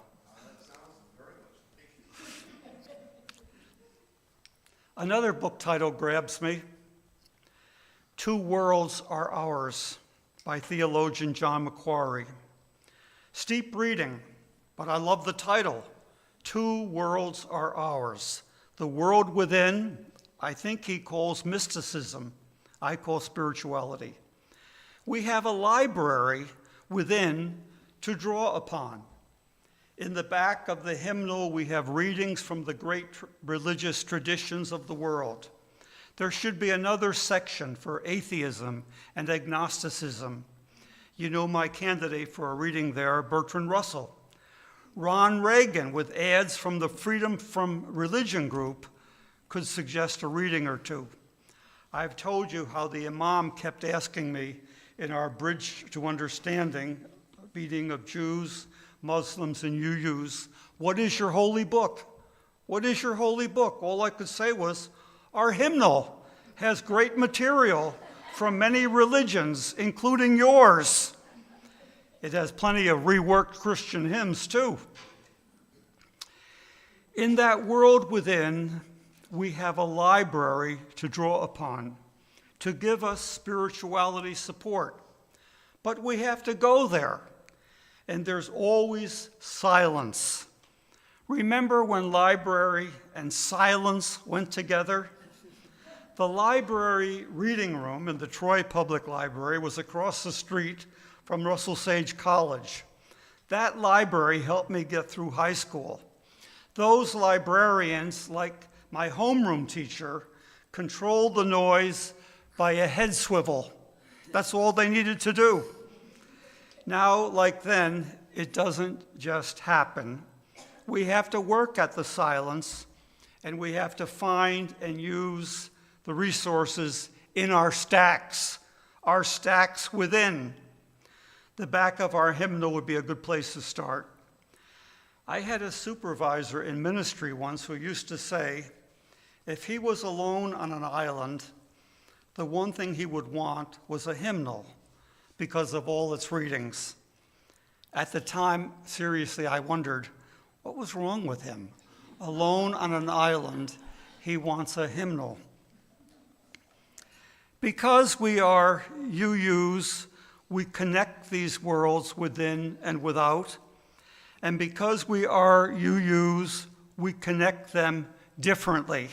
Another book title grabs me, Two Worlds Are Ours, by theologian John Macquarie. Steep reading, but I love the title, Two Worlds Are Ours. The world within, I think he calls mysticism, I call spirituality. We have a library within to draw upon. In the back of the hymnal, we have readings from the great religious traditions of the world. There should be another section for atheism and agnosticism. You know my candidate for a reading there, Bertrand Russell. Ron Reagan, with ads from the Freedom from Religion group, could suggest a reading or two. I've told you how the imam kept asking me in our Bridge to Understanding meeting of Jews, Muslims, and UUs, what is your holy book? What is your holy book? All I could say was, our hymnal has great material from many religions, including yours. It has plenty of reworked Christian hymns, too. In that world within, we have a library to draw upon, to give us spirituality support. But we have to go there, and there's always silence. Remember when library and silence went together? The library reading room in the Troy Public Library was across the street from Russell Sage College. That library helped me get through high school. Those librarians, like my homeroom teacher, controlled the noise by a head swivel. That's all they needed to do. Now, like then, it doesn't just happen. We have to work at the silence, and we have to find and use the resources in our stacks within. The back of our hymnal would be a good place to start. I had a supervisor in ministry once who used to say, if he was alone on an island, the one thing he would want was a hymnal because of all its readings. At the time, seriously, I wondered, what was wrong with him? Alone on an island, he wants a hymnal. Because we are UUs, we connect these worlds within and without. And because we are UUs, we connect them differently.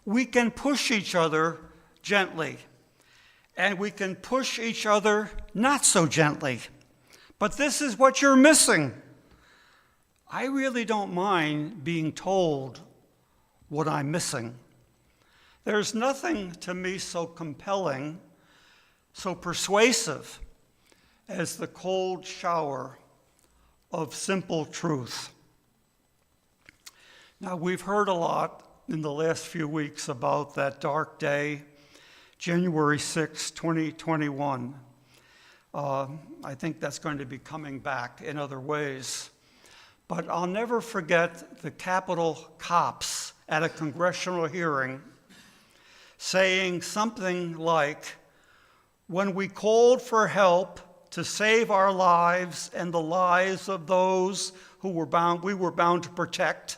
We can push each other gently, and we can push each other not so gently. But this is what you're missing. I really don't mind being told what I'm missing. There's nothing to me so compelling, so persuasive, as the cold shower of simple truth. Now, we've heard a lot in the last few weeks about that dark day, January 6, 2021. I think that's going to be coming back in other ways. But I'll never forget the Capitol cops at a congressional hearing saying something like, when we called for help to save our lives and the lives of those we were bound to protect,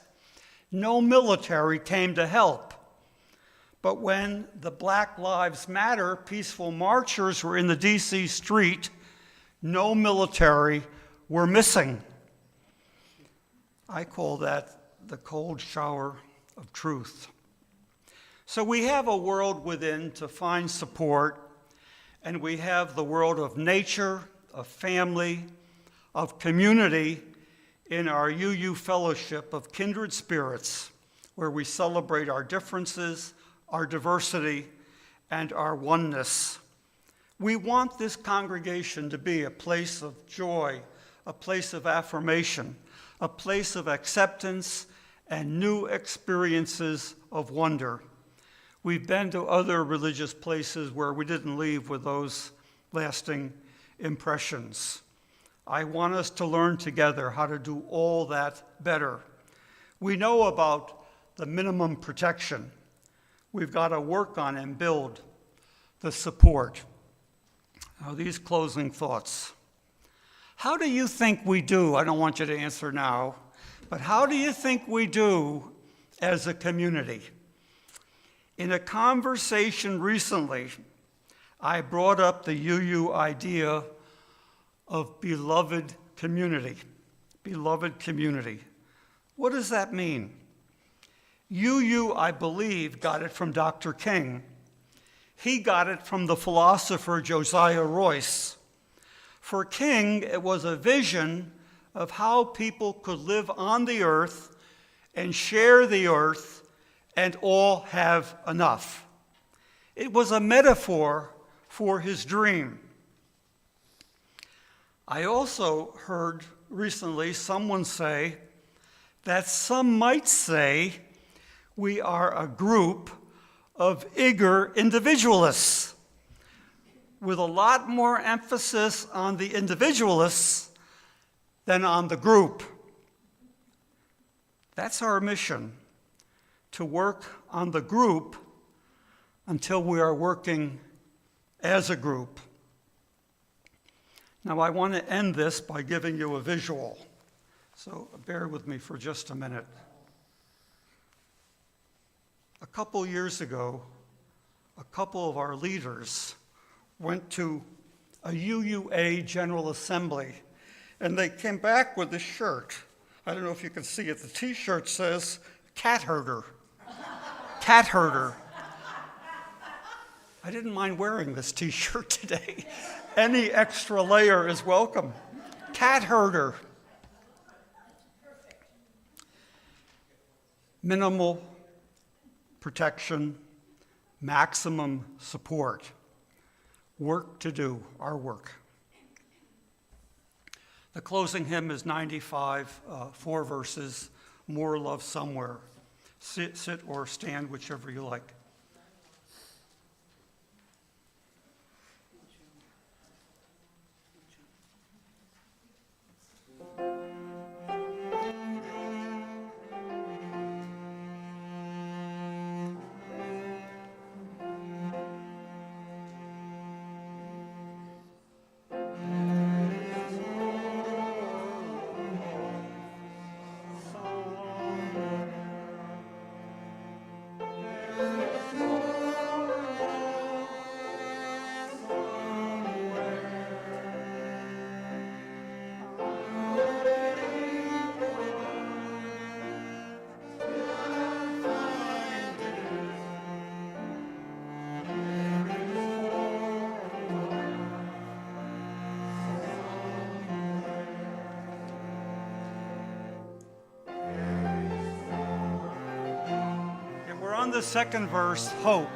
no military came to help. But when the Black Lives Matter peaceful marchers were in the DC street, no military were missing. I call that the cold shower of truth. So we have a world within to find support, and we have the world of nature, of family, of community in our UU fellowship of kindred spirits, where we celebrate our differences, our diversity, and our oneness. We want this congregation to be a place of joy, a place of affirmation, a place of acceptance and new experiences of wonder. We've been to other religious places where we didn't leave with those lasting impressions. I want us to learn together how to do all that better. We know about the minimum protection. We've got to work on and build the support. Now, these closing thoughts. How do you think we do? I don't want you to answer now, but how do you think we do as a community? In a conversation recently, I brought up the UU idea of beloved community. Beloved community. What does that mean? UU, I believe, got it from Dr. King. He got it from the philosopher Josiah Royce. For King, it was a vision of how people could live on the earth and share the earth and all have enough. It was a metaphor for his dream. I also heard recently someone say that some might say we are a group of eager individualists, with a lot more emphasis on the individualists than on the group. That's our mission, to work on the group until we are working as a group. Now, I want to end this by giving you a visual, so bear with me for just a minute. A couple years ago, a couple of our leaders went to a UUA General Assembly, and they came back with a shirt. I don't know if you can see it. The T-shirt says, "Cat herder." Cat herder. I didn't mind wearing this T-shirt today. Any extra layer is welcome. Cat herder. minimal protection, maximum support. Work to do, our work. The closing hymn is 95, 4 verses, More Love Somewhere. Sit or stand, whichever you like. On the second verse, hope.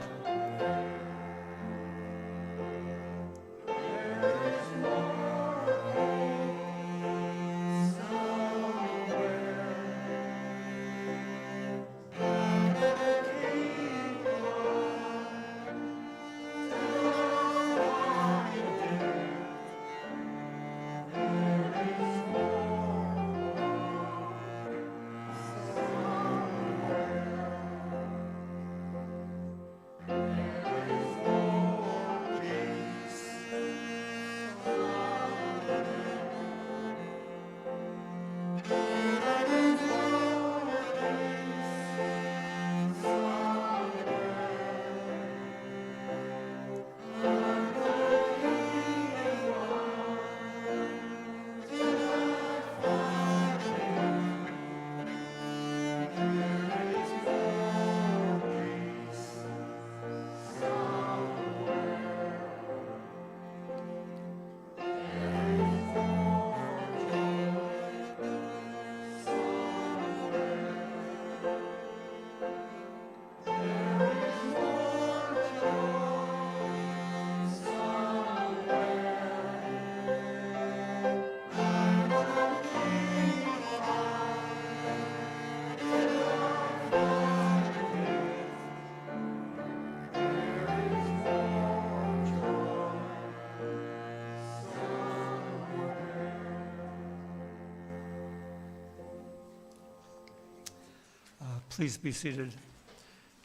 Please be seated.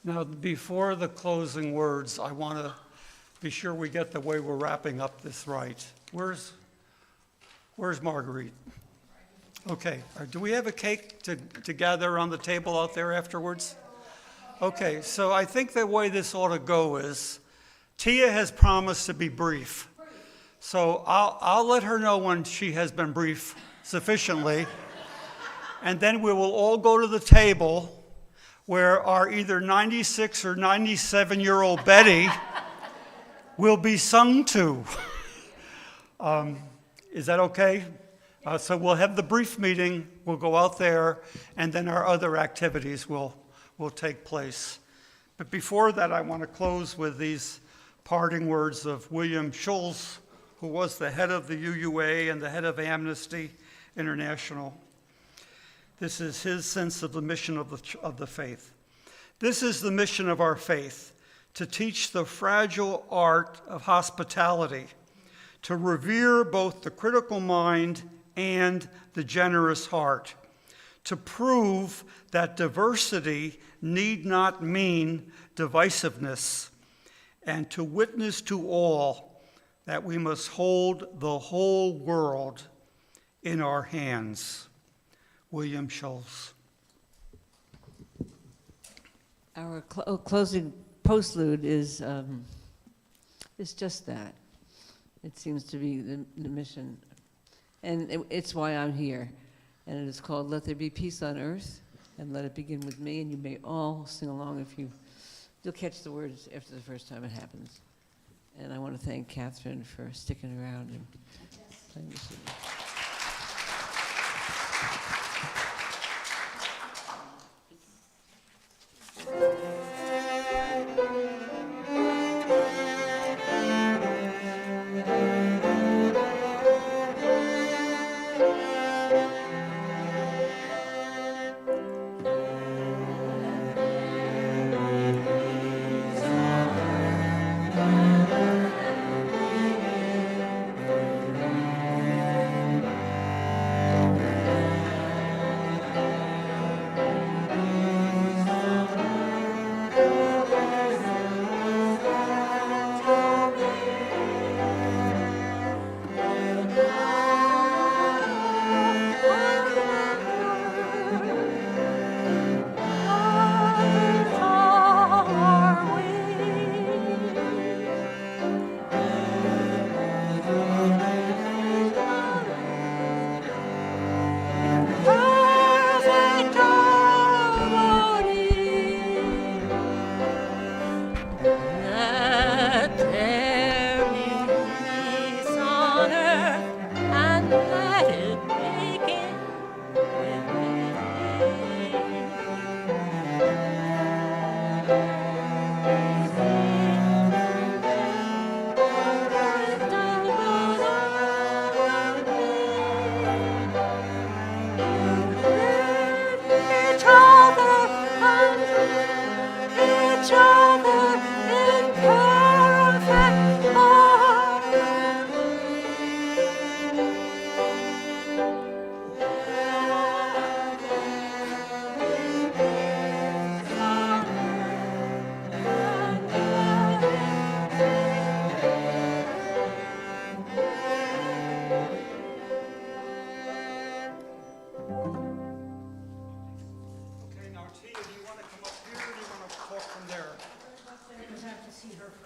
Now, before the closing words, I want to be sure we get the way we're wrapping up this right. Where's Marguerite? Okay, do we have a cake to gather on the table out there afterwards? Okay, so I think the way this ought to go is, Tia has promised to be brief. So I'll let her know when she has been brief sufficiently, and then we will all go to the table where our either 96 or 97-year-old Betty will be sung to. Is that okay? So we'll have the brief meeting, we'll go out there, and then our other activities will take place. But before that, I want to close with these parting words of William Schulz, who was the head of the UUA and the head of Amnesty International. This is his sense of the mission of the faith. This is the mission of our faith, to teach the fragile art of hospitality, to revere both the critical mind and the generous heart, to prove that diversity need not mean divisiveness, and to witness to all that we must hold the whole world in our hands. William Schulz. Our closing postlude is just that. It seems to be the mission, and it's why I'm here. And it is called "Let There Be Peace on Earth," and let it begin with me. And you may all sing along if you'll catch the words after the first time it happens. And I want to thank Catherine for sticking around and playing this with me.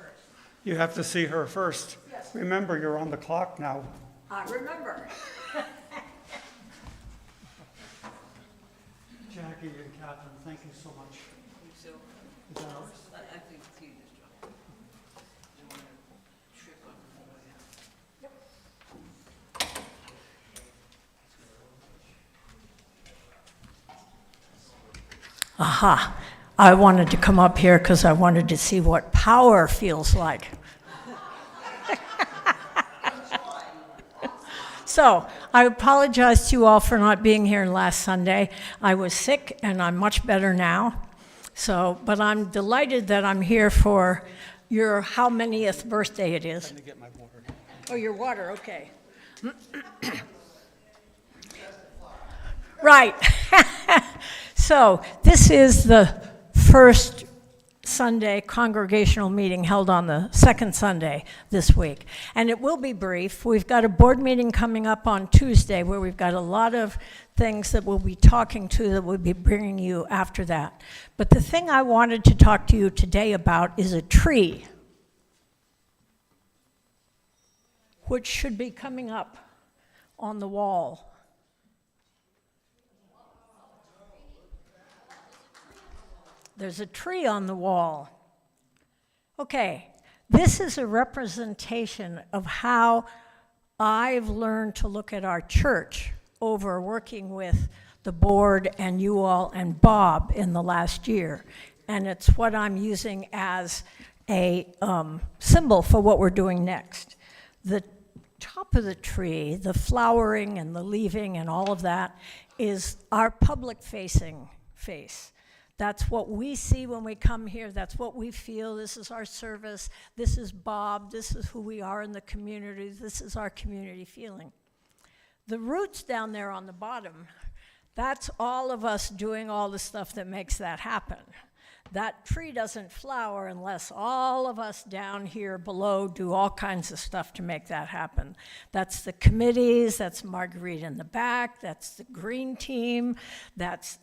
first. You have to see her first. Yes. Remember, you're on the clock now. I remember. Jackie and Catherine, thank you so much. Is that ours? I think it's you, John. You want to trip on the way out. Aha. I wanted to come up here because I wanted to see what power feels like. So, I apologize to you all for not being here last Sunday. I was sick and I'm much better now. So, but I'm delighted that I'm here for your how manyth birthday it is. Let me get my water. Oh, your water, okay. Right. So, this is the first Sunday congregational meeting held on the second Sunday this week. And it will be brief. We've got a board meeting coming up on Tuesday where we've got a lot of things that we'll be talking to that we'll be bringing you after that. But the thing I wanted to talk to you today about is a tree, which should be coming up on the wall. There's a tree on the wall. Okay, this is a representation of how I've learned to look at our church over working with the board and you all and Bob in the last year. And it's what I'm using as a symbol for what we're doing next. The top of the tree, the flowering and the leaving and all of that is our public-facing face. That's what we see when we come here. That's what we feel. This is our service. This is Bob. This is who we are in the community. This is our community feeling. The roots down there on the bottom, that's all of us doing all the stuff that makes that happen. That tree doesn't flower unless all of us down here below do all kinds of stuff to make that happen. That's the committees. That's Marguerite in the back. That's the green team. That's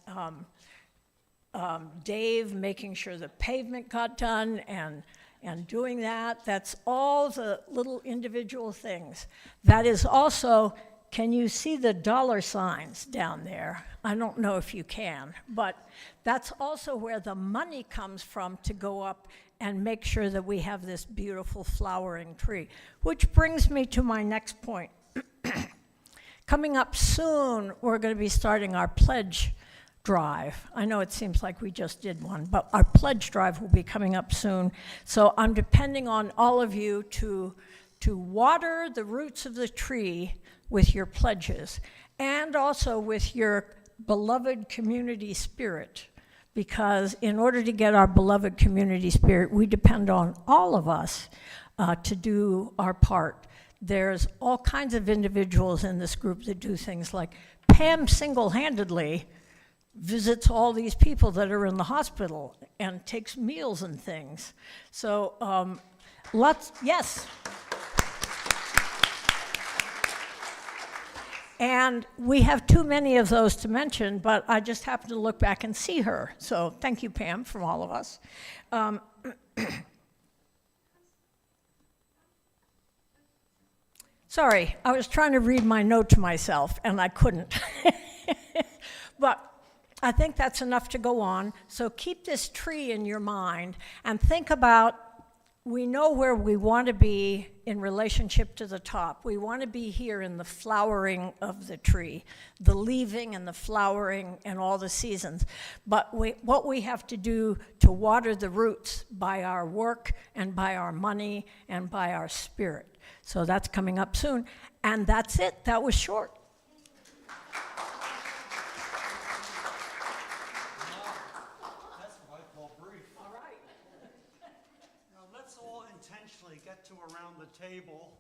Dave making sure the pavement got done and doing that. That's all the little individual things. That is also, can you see the dollar signs down there? I don't know if you can, but that's also where the money comes from to go up and make sure that we have this beautiful flowering tree. Which brings me to my next point. Coming up soon, we're going to be starting our pledge drive. I know it seems like we just did one, but our pledge drive will be coming up soon. So I'm depending on all of you to water the roots of the tree with your pledges and also with your beloved community spirit. Because in order to get our beloved community spirit, we depend on all of us to do our part. There's all kinds of individuals in this group that do things like Pam single-handedly visits all these people that are in the hospital and takes meals and things. So yes. And we have too many of those to mention, but I just happened to look back and see her. So thank you, Pam, from all of us. Sorry, I was trying to read my note to myself, and I couldn't. But I think that's enough to go on. So keep this tree in your mind and think about, we know where we want to be in relationship to the top. We want to be here in the flowering of the tree, the leaving and the flowering and all the seasons. But what we have to do to water the roots by our work and by our money and by our spirit. So that's coming up soon. And that's it. That was short. Now, let's all intentionally get to around the table